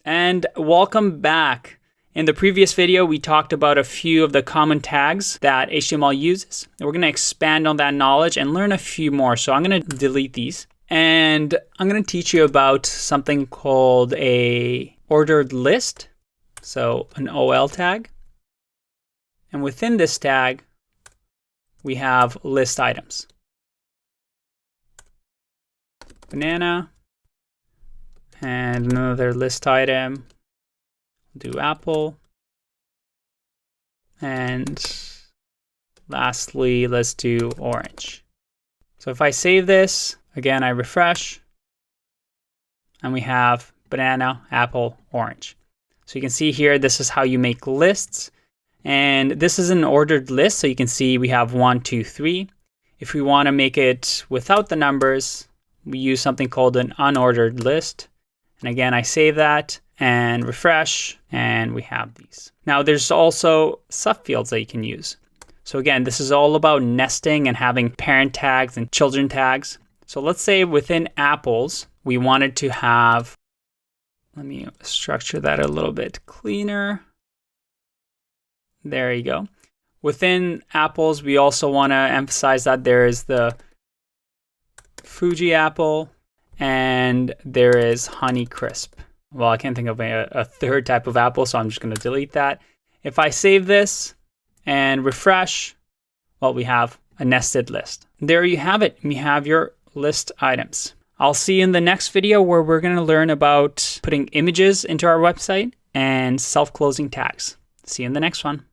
And welcome back. In the previous video, we talked about a few of the common tags that HTML uses. And we're going to expand on that knowledge and learn a few more. So I'm going to delete these. And I'm going to teach you about something called a ordered list. So an OL tag. And within this tag, we have list items. Banana. And another list item. Do apple. And lastly, let's do orange. So if I save this, again, I refresh, and we have banana, apple, orange. So you can see here, this is how you make lists. And this is an ordered list. So you can see we have 1, 2, 3. If we want to make it without the numbers, we use something called an unordered list. And again, I save that and refresh, and we have these. Now there's also subfields that you can use. So again, this is all about nesting and having parent tags and children tags. So let's say within apples, we wanted to have, let me structure that a little bit cleaner. There you go. Within apples, we also want to emphasize that there is the Fuji apple and there is Honey Crisp. Well, I can't think of a third type of apple, so I'm just going to delete that. If I save this and refresh, well, we have a nested list. There you have it. We have your list items. I'll see you in the next video where we're going to learn about putting images into our website and self-closing tags. See you in the next one.